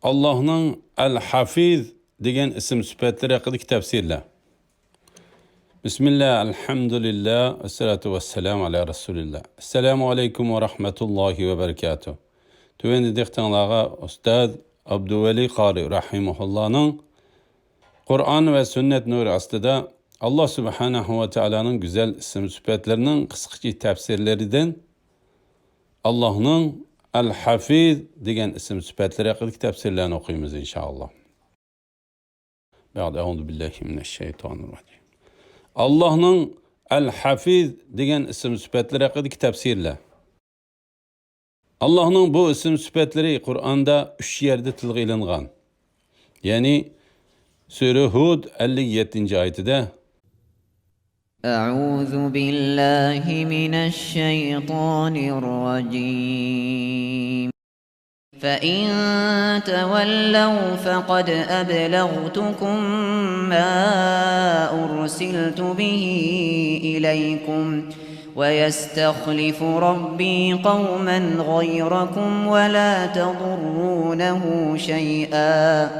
Allah'ın El-Hafiz degan ism sifatlari haqidagi tafsirlar. Bismillah, elhamdülillah, esselatu vesselamu ala Resulillah. Esselamu aleyküm ve rahmetullahi ve berekatuhu. Tüvendi diktanlağa Ustaz Abduveli Qari Rahimullah'ın Kur'an ve sünnet nuru aslında Allah Subhanahu ve Teala'nın güzel isim sıfatlarının kısaca tefsirlerinden Allah'ın El-Hafiz degan isim sifatları haqidagi tefsirlerini okuyumuz inşallah. Ba'd a'udhu billahi mineşşeytanirracim. Allah'ın El-Hafiz degan isim sifatları haqidagi tefsirler. Allah'ın bu isim sifatları Kur'an'da 3 yerde tilga ilingan. Yani Sure Hud 57. ayetide أعوذ بالله من الشيطان الرجيم فإن تولوا فقد أبلغتكم ما أرسلت به إليكم ويستخلف ربي قوما غيركم ولا تضرونه شيئا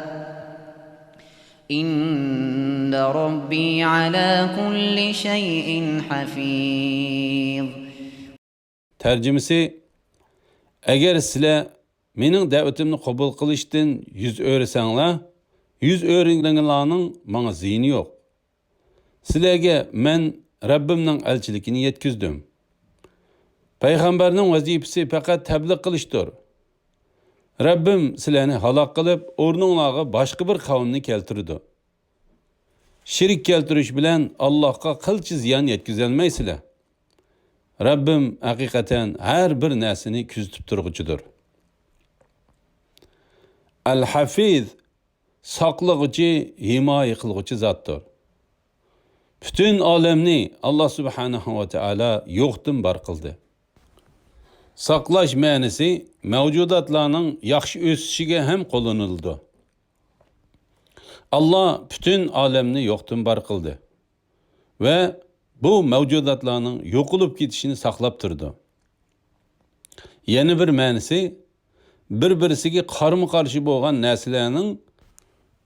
İnne Rabbi ala kulli şeyin hafiz. Tercümesi: Eğer sizler mening da'vatimni qabul qilishdan yüz o'risanglar, yüz o'ringlarning menga ziyni yo'q. Sizlarga men Rabbimning elchiligini yetkizdim. Payg'ambarning vazifasi faqat tabliğ qilishdir. Rabbim sizlarni halok qilib, o'rninglarga boshqa bir qavmni keltirdi. Shirik keltirish bilan Allohga qilchi ziyon yetkazolmaysizlar. Rabbim haqiqatan har bir narsani kuzatib turg'uchidir. Al-Hafiz saqlag'uchi, himoya qilg'uchi zotdir. Bütün olamni Alloh subhanahu va taolo yo'qdan bor qildi. Saqlash ma'nosi mavjudotlarning yaxshi o'sishiga ham qo'llanildi. Allah bütün olamni yo'qdan bor qildi va bu mavjudotlarning yo'qolib ketishini saqlab turdi. Yana bir ma'nosi bir-birisiga qarama-qarshi bo'lgan narsalarning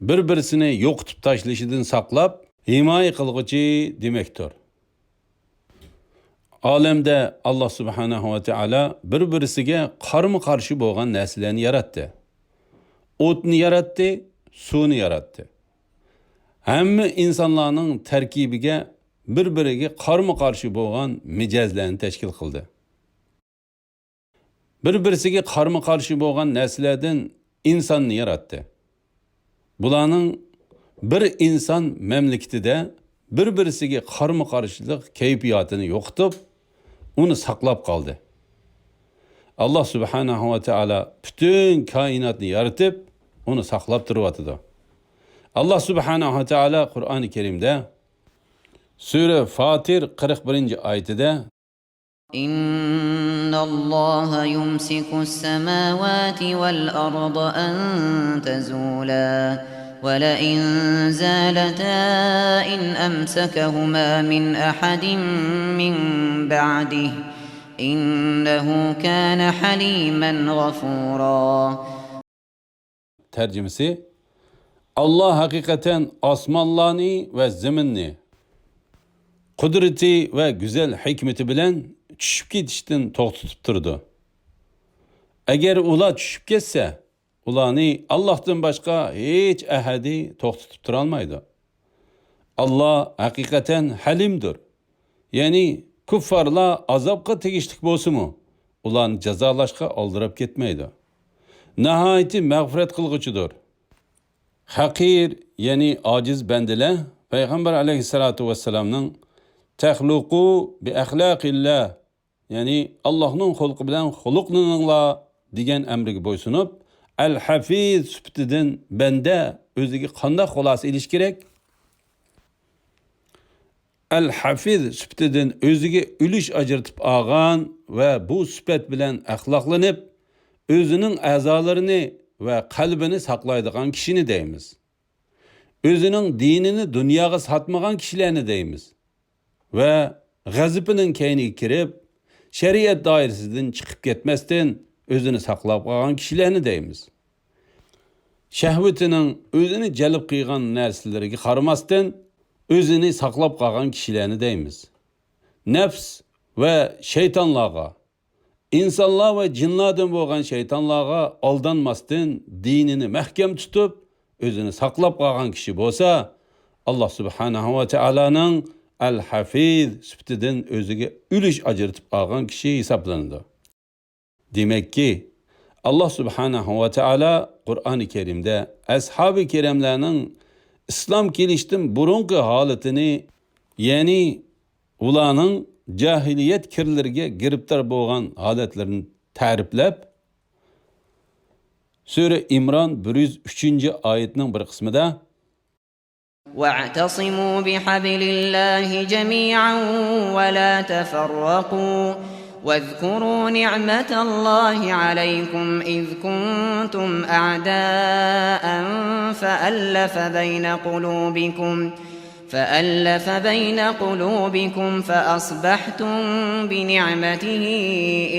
bir-birisini yo'qotib tashlashidan saqlab, himoya qilg'uchi demakdir. Alemde Allah Subhanahu ve Teala bir-birisiga qarama-qarshi bo'lgan narsalarni yaratdi. O'tni yaratdi, suvni yaratdi. Hamma insonlarning tarkibiga bir-biriga qarama-qarshi bo'lgan mijozlarni tashkil qildi. Bir-birisiga qarama-qarshi bo'lgan narsalardan insonni yaratdi. Bularning bir inson mamlakatida bir-birisiga qarama-qarshilik kayfiyatini yo'qotib, uni saqlab qoldi. Allah Subhanahu ve Teala bütün kainatni yaratib, uni saqlab turyapti. Allah Subhanahu ve Teala Kur'an-ı Kerim'de Sure Fatir 41. ayetide İnnallaha yumsikus semawati vel arda an tazula ولئن زالتا إن أمسكهما من أحد من بعده إنه كان حليما غفورا. Tercümesi: Allah hakikaten asmanlarni ve zeminni kudreti ve güzel hikmeti bilen düşüp ketishdan to'xtatib turdi. Eğer ular düşüp ketsa, ularni Allah'tan başka hiç ahadi to'xtatib turolmaydi. Allah hakikaten halimdir. Yani kuffarlar azobga tegishlik bo'lsa-mu, ularni jazolashga oldirib ketmaydi. Nihoyatda mag'firat qilg'uchidir. Hakir, yani aciz bandalar Payg'ambar alayhissalatu vassalamning tahluqu bi axlaqillah, yani Allohning xulqi bilan xuluqlaninglar degan amriga bo'ysunib, Al-Hafiz sübtidan banda o'ziga qanday xulosa ilish kerak? Al-Hafiz sübtidan o'ziga ulush ajratib olgan va bu sifat bilan axloqlanib, o'zining a'zolarini va qalbini saqlaydigan kishini deymiz. O'zining dinini dunyoga sotmagan kishilarni deymiz. Va g'azibining kayniga kirib, shariat doirasidan chiqib ketmasdan o'zini saqlab qolgan kishilarni deymiz. shahvatining o'zini jalb qilgan narsalariga qaramasdan o'zini saqlab qolgan kishilarni deymiz. Nafs va shaytonlarga, insonlar va jinlardan bo'lgan shaytonlarga aldanmasdan dinini mahkam tutib, o'zini saqlab qolgan kishi bo'lsa, Allah subhanahu va taolaning al-hafiz sifatidan o'ziga ulush ajratib olgan kishi hisoblanadi. Demakki, Allah subhanahu va taolo Qur'oni Karimda ashabi kiramlarning islom kelishdan burungi holatini, ya'ni ularning jahiliyat kirlariga giribtor bo'lgan holatlarini ta'riflab, Sura İmran 103-oyatning bir qismida وَاعْتَصِمُوا بِحَبْلِ اللَّهِ جَمِيعًا وَلَا تَفَرَّقُوا وَاذْكُرُوا نِعْمَةَ اللَّهِ عَلَيْكُمْ إِذْ كُنتُمْ أَعْدَاءً فَأَلَّفَ بَيْنَ قُلُوبِكُمْ فَأَصْبَحْتُمْ بِنِعْمَتِهِ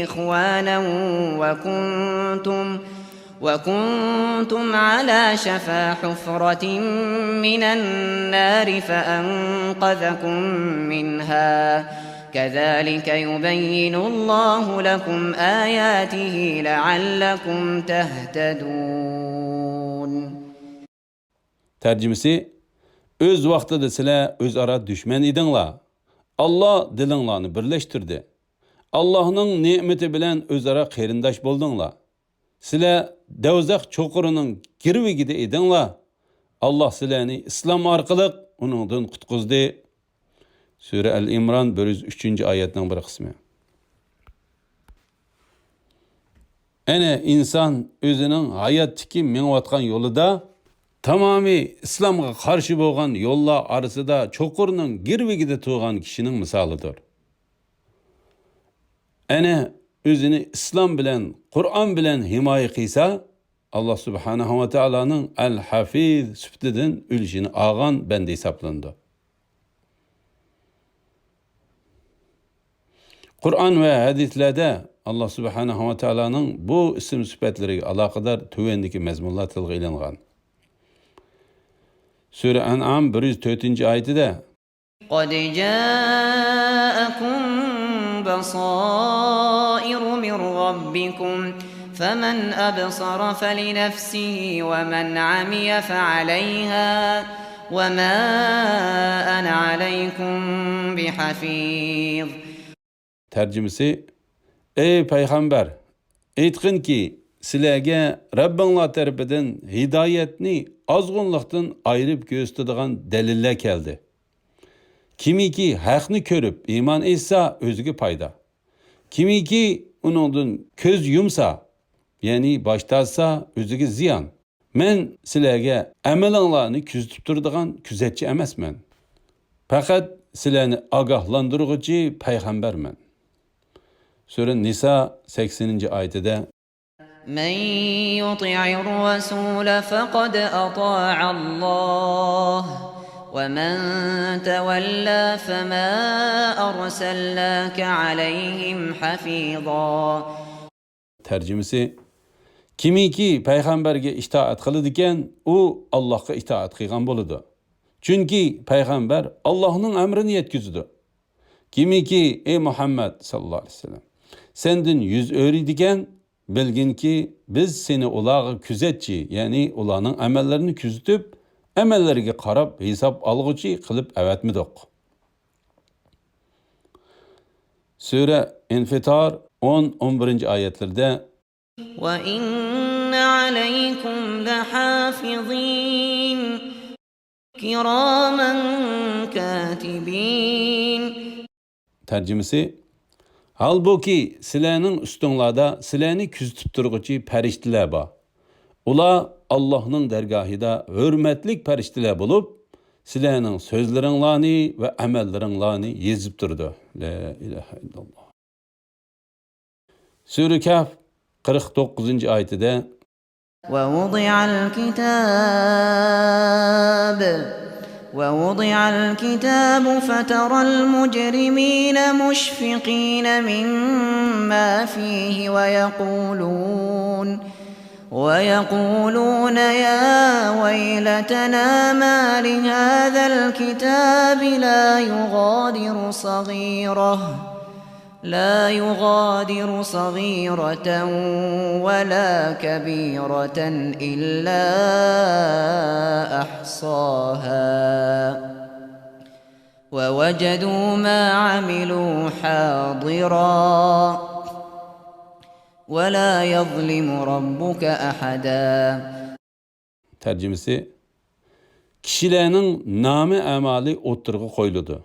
إِخْوَانًا وكنتم على شفا حفرة من النار فأنقذكم منها كذلك يبين الله لكم آياته لعلكم تهتدون. Tercümesi, öz vaqtida sizlar o'zaro dushman edinglar. Allah dilinglarni birlashtirdi. Allohning ne'mati bilan o'zaro qarindosh bo'ldinglar. Sizlar Davzax cho'qirining girvigida edinglar. Allah sizlarni islom orqali uningdan qutqizdi. Sura Al-Imron 103-oyatning bir qismi. Ana inson o'zining hayotdagi menayotgan yo'lida tamomiy islomga qarshi bo'lgan yo'llar orasida cho'qirining girvigida turgan kishining misolidir. Ana o'zini islom bilan, Qur'on bilan himoya qilsa, Allah subhanahu va taolaning al-hafiz sifatidan ulushini olgan banda hisoblanadi. Qur'on va hadislarda Allah subhanahu va taolaning bu ism sifatlariga aloqador tuvandagi mazmunlar tilga ilingan. Sura An'am 104-oyatida قَدْ جَاءَكُمْ بَصَائِرُ مِنْ رَبِّكُمْ فَمَنْ أَبْصَرَ فَلِنَفْسِهِ وَمَنْ عَمِيَ فَعَلَيْهَا وَمَا أَنَا عَلَيْكُمْ بِحَفِيظٍ. Tercümesi, ey Peygamber, aytqin ki, sizlarga Rabbinglar tarafidan hidoyatni ozg'unlikdan ayirib ko'rsatadigan dalillar keldi. Kimiki haqni ko'rib iymon etsa o'ziga foyda. Kimiki uningdan ko'z yumsa, ya'ni bosh tortsa o'ziga ziyon. Men sizlarga amalinglarni kuzatib turadigan kuzatchi emasman. Faqat sizlarni ogohlantiruvchi payg'ambarman. Sura Nisa 80-oyatida Men yuti'ir rasula faqad ata'a Allah ve men tawalla fema arsalnaka alayhim hafiza. Tercümesi, kimiki payg'ambarga itoat qiladigan, u Allohga itoat qilgan bo'ladi. Chunki payg'ambar Allohning amrini yetkazadi. Kimiki ey Muhammad sallallohu alayhi vasallam, senden yüz öğreydiken, bilginki biz seni ularga kuzatchi, ya'ni ularning amellarini kuzatib, amellariga qarab hisob olg'uchi qilib avatmidik. Sura Infitor 10-11-oyatlarda Ve inne aleykum lehafizin kiramen katibin. Tercümesi, halbuki sizlarning ustinglarda sizlarni kuzatib turg'uchi farishtalar bor. Ular Allohning dargohida hurmatlik farishtalar bo'lib, sizlarning so'zlaringlarni va amallaringlarni yezib turdi. La ilaha illalloh. Sura Kaf 49-oyatida ووضع الكتاب فترى المجرمين مشفقين مما فيه ويقولون يا ويلتنا ما لهذا الكتاب لا يغادر صغيرة ولا كبيرة إلا أحصاها ووجدوا ما عملوا حاضرا ولا يظلم ربك أحدا. Tercümesi: Kişilerinin namı amali o'ttirg'i qo'yiladi.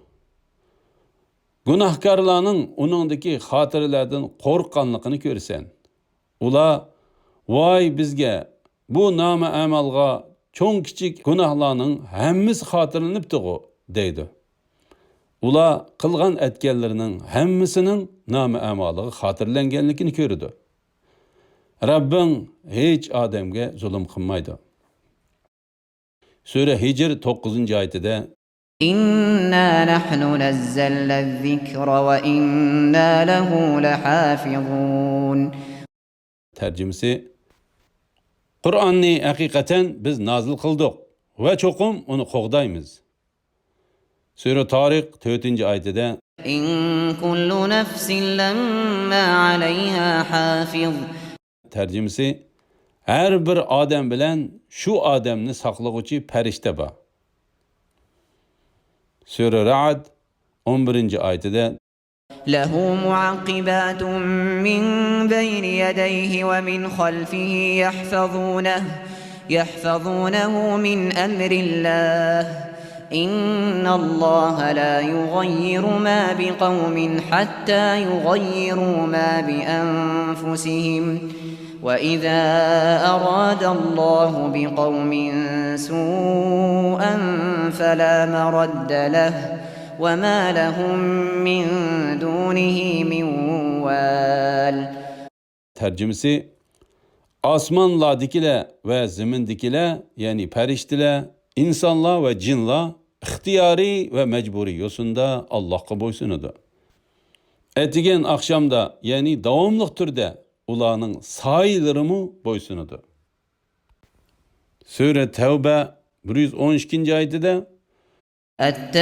Günahkarlarning uningdagi xotiralardan qo'rqqanligini ko'rsan. Ular: "Voy bizga bu namı amalga cho'ng kichik gunohlarning hammasi xotirlanibdi-ku" deydi. Ular qilgan etganlarining hammasining namı amaliga xotirlanganligini ko'radi. Rabbing hech odamga zulm qilmaydi. Sura Hijr 9-oyatida İnna nahnu nazzalna zikra ve inna lehu lahafizun. Tercümesi: Kur'an'ni hakikaten biz nazil kıldık ve çokum onu qo'g'daymiz. Sura Tariq 4-oyatida İn kullu nefsin lemma alayha hafiz. Tercümesi: Her bir odam bilan shu odamni saqlag'uvchi farishta bor. Sura Ra'd 11-oyatida له معقبات من بين يديه ومن خلفه يحفظونه من أمر الله إن الله لا يغير ما بقوم حتى يغيروا ما بأنفسهم وإذا أراد الله بقوم سوءا فلا مرد له وما لهم من دونه من وال. Tercümesi: Osmonlardagilar ve zimindagilar, yani farishtalar, insonlar ve jinlar ixtiyoriy ve mecburiy yo'sinda Allohga bo'ysunadi. Etigen akşamda, yani davomli turda ularning soyilarimu bo'ysunadi. Sura Tavba 112-oyatida التائبون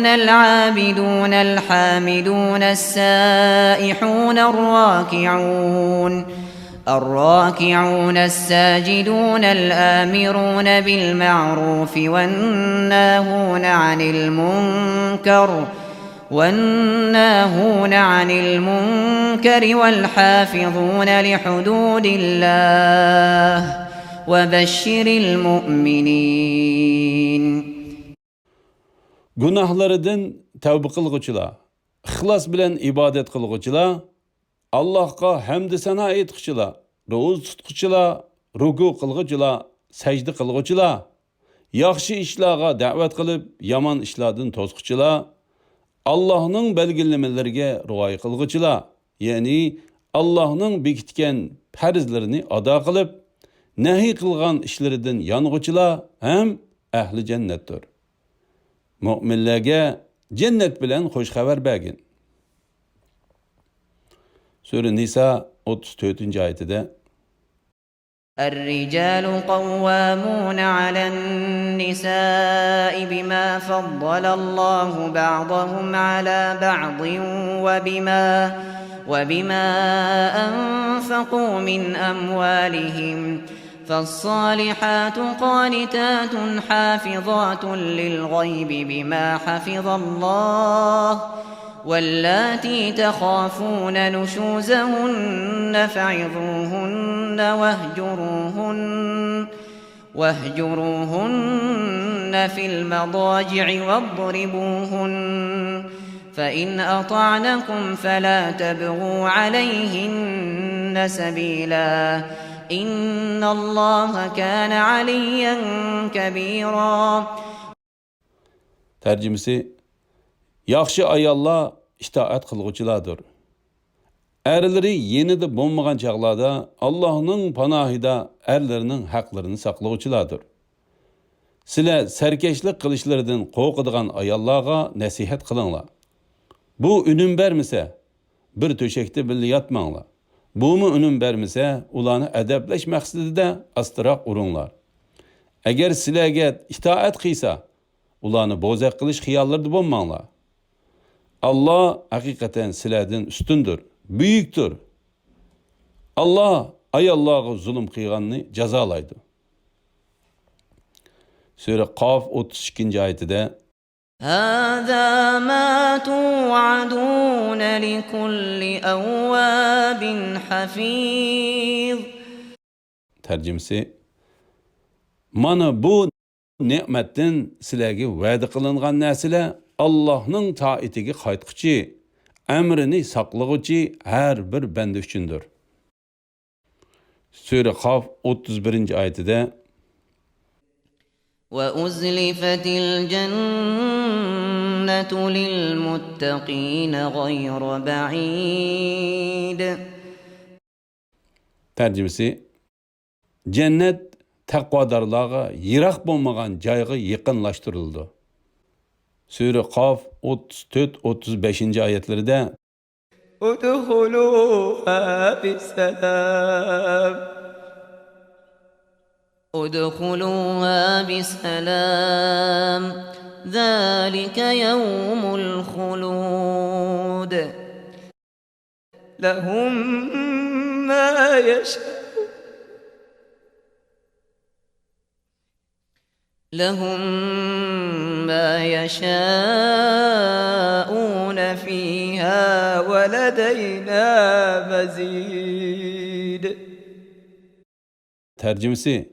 العابدون الحامدون السائحون الراكعون الساجدون الآمرون بالمعروف والناهون عن المنكر والحافظون لحدود الله وبشر المؤمنين. Günahlardan tövbe qilg'uvchilar, ixlos bilan ibodat qilg'uvchilar, Allohga hamd sano aytquchilar, ro'z tutquchilar, ruku qilg'uvchilar, sajda qilg'uvchilar, yaxshi ishlarga da'vat qilib, yomon ishlardan to'squchilar, Allohning belgilamalariga rioya qilg'uvchilar, ya'ni Allohning bekitgan farzlarini ado qilib, nahiy qilgan ishlaridan yong'uvchilar ham ahli jannatdir. Mu'minlarga jannat bilan xush xabar bergin. Sura Nisa 34-oyatida الرجال قوامون على النساء بما فضل الله بعضهم على بعض وبما أنفقوا من أموالهم فالصالحات قانتات حافظات للغيب بما حفظ الله واللاتي تخافون نشوزهن فعظوهن واهجروهن في المضاجع واضربوهن فإن أطعنكم فلا تبغوا عليهن سبيلا إن الله كان عليا كبيرا. Tercümesi: Yaxshi ayollar itoat qilg'uvchilardir. Erleri yenida bo'lmagan chaqlarda Allohning panohida erlarining haqlarini saqlovchilardir. Sizlar sarkashlik qilishlaridan qo'rqadigan ayollarga nasihat qilinglar. Bu unum bermasa, bir to'shakda birga yotmanglar. Bu mu unum bermese, ularni adaplash maqsadida astroq urunglar. Agar sizlarga itoat qilsa, ularni bo'zaq qilish xiyollarida bo'lmanglar. Allah haqiqatan sizlardan ustundir, buyukdir. Allah ayollarga zulm qilganni jazolaydi. Sura Qaf 32. oyatida هذا ما توعدون لكل أواب حفيظ. tarjimasi mana bu ne'matdan sizlarga va'da qilingan narsalar Allohning toatiga qaytquchi, amrini saqlag'uchi har bir banda uchundir. Sura Qaf 31. oyatida وأزلفت الجنة للمتقين غير بعيد. tarjimasi cennet taqvodorlarga yiroq bo'lmagan joyga yaqinlashtirildi. Sura Qaf 34-35 oyatlarida ادخلوها بسلام ذلك يوم الخلود لهم ما يشاءون فيها ولدينا مزيد. tarjimasi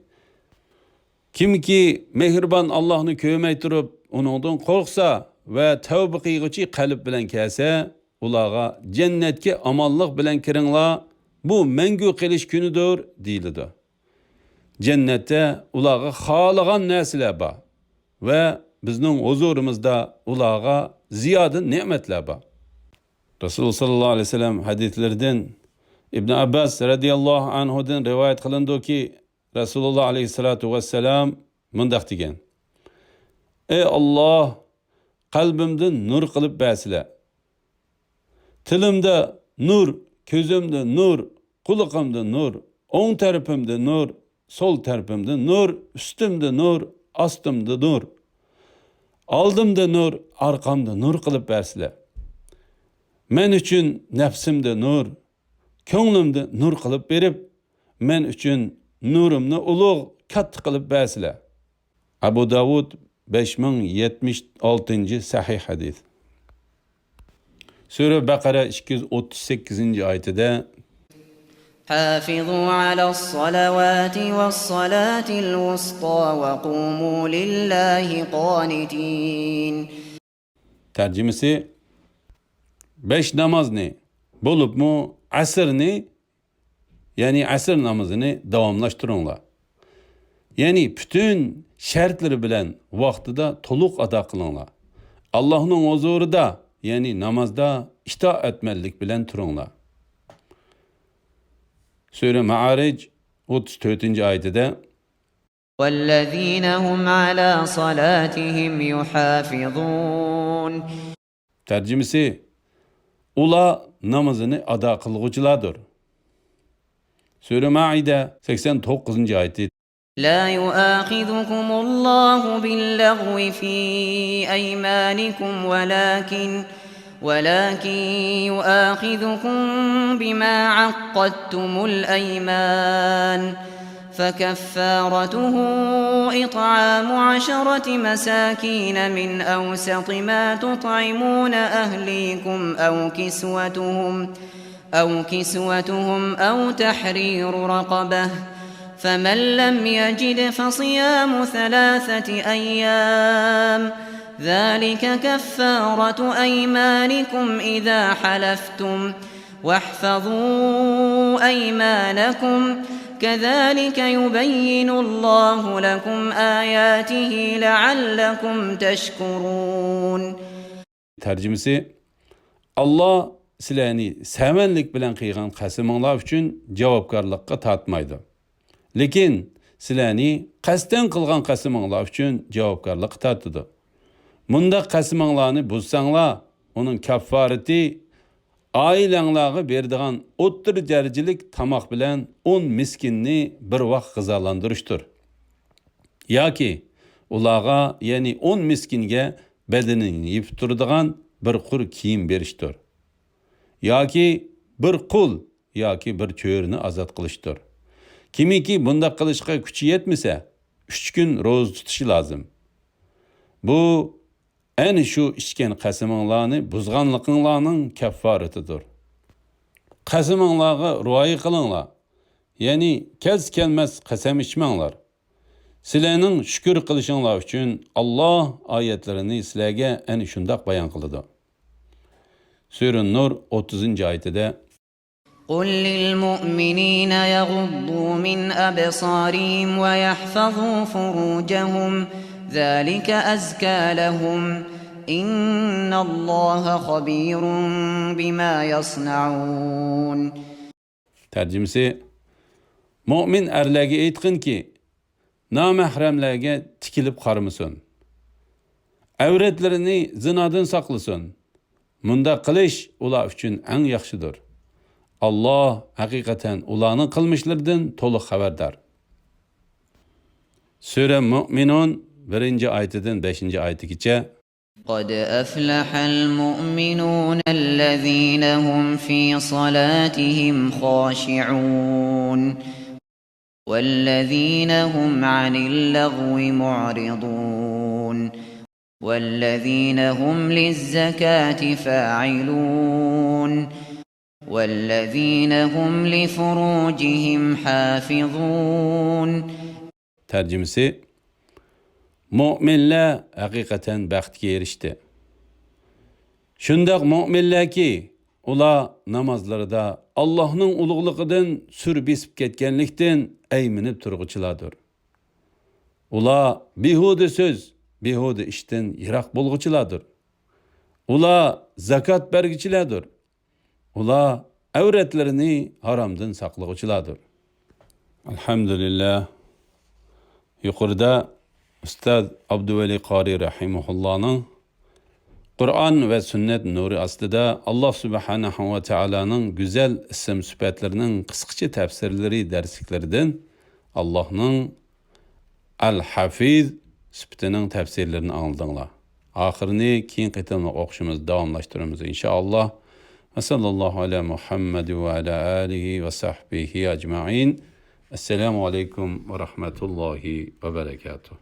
kimki mehribon Allohni ko'rmay turib, uningdan qo'rqsa va tavba qilg'uchi qalb bilan kelsa, ularga jannatga omonlik bilan kiringlar, bu mangu qilish kunidir deyiladi. Jannatda ularga xohlagan narsalar bor va bizning huzurimizda ularga ziyoda ne'matlar bor. Rasululloh sallallohu alayhi vasallam hadislaridan İbn Abbas radıyallahu anhudan rivayet qilindiki, Rasululloh aleyhissalatu vesselam mundaq degan: Ey Allah, qalbimdan nur qilib bersizlar. Tilimda nur, ko'zimda nur, quloqimda nur, o'ng tarafimda nur, sol tarafimda nur, ustimda nur, ostimda nur, oldimda nur, orqamda nur qilib bersizlar. Men uchun nafsimda nur, ko'nglimda nur qilib berib, men uchun nurimni ulug' katta qilib bersizlar. Abu Davud 5076 sahih hadis. Sura Baqara 238 oyatida حافظوا على الصلوات والصلاة الوسطى وقوموا لله قانتين. tarjimasi 5 namozni bo'libmi asrni, ya'ni asr namozini davomlashtiringlar. Ya'ni bütün shartlari bilan vaqtida to'liq ado qilinglar. Allohning huzurida, ya'ni namozda itoatmanlik bilan turinglar. Sura Ma'arij 34-oyatida والذين هم على صلاتهم يحافظون. tarjimasi ular namozini ado qilguvchilardir. Sura Maida 89-oyat. لا يؤاخذكم الله باللغو في أيمانكم ولكن يؤاخذكم بما عقدتم الأيمان فكفارته إطعام 10 مساكين من أوسط ما تطعمون أهليكم أو كسوتهم أو تحرير رقبة فمن لم يجد فصيام 3 أيام ذلك كفارة أيمانكم إذا حلفتم واحفظوا أيمانكم كذلك يبين الله لكم آياته لعلكم تشكرون. tarjimasi Allah sizlarni samanlik bilan qilgan qasaminglar uchun javobgarlikka tortmaydi. Lekin sizlarni qasddan qilgan qasaminglar uchun javobgarlikka tortadi. Bunda qasaminglarni buzsanglar, uning kaffarati Ailanglarga berdigan o'ttir darajalik tamoq bilan 10 miskinni bir vaqt g'izolantirishdir. Yoki ularga, ya'ni 10 miskinga bedenini yipib turadigan bir qur kiyim berishdir. Yoki bir qul yoki bir cho'rni azod qilishdir. Kimiki bunda qilishga kuchi yetmasa, 3 kun ro'za tutishi lozim. Bu ani shu ichgan qasaminglarni buzganliqinglarning kafforatidir. Qasaminglarga rioya qilinglar. Ya'ni kelmas qasam ichmanglar. Sizlarning shukr qilishinglar uchun Alloh oyatlarini sizlarga ani shundoq bayon qiladi. Sura Nur 30-oyatida قل للمؤمنين يغضوا من أبصارهم ويحفظوا فروجهم ذلك أزكى لهم إن الله خبير بما يصنعون. Tercümesi, Mümin erlerge aytqin ki, namahremlerge tikilip qarmasın. Avretlerini zinadan saqlasın. Munda qilish ular uchun eng yaxshidir. Allah haqiqatan ularning qilmishlaridan to'liq xabardor. Sura Mu'minun 1-oyatidan 5-oyatigacha قد أفلح المؤمنون الذين هم في صلاتهم خاشعون والذين هم عن اللغو معرضون والذين هم للزكاة فاعلون والذين هم لفروجهم حافظون. Tercümesi, Müminler hakikaten baxtga erishdi. Shundoq mu'minlar ki, ular namozlarida Allohning ulug'ligidan sur besib ketganlikdan ayminib turg'uchilardir. Ular behuda so'z, behuda ishdan yiroq bo'lg'uchilardir. Ular zakot bergichilardir. Ular avratlarini haromdan saqlag'uchilardir. Alhamdulillah. Yuqorida Ustad Abduvali Qari rahimahullahning Qur'on va sunnat nuri ostida Alloh subhanahu va taolaning go'zal ism sifatlarining qisqacha tafsirlari darsliklaridan Allohning Al-Hafiz sifatining tafsirlarini angladinglar. Oxirini keyin qaytadan o'qishimiz davomlashtiramiz inshaalloh. Va sallallohu ala Muhammad va ala alihi va sahbihi ajma'in. Assalomu alaykum va rahmatullohi va barakatuh.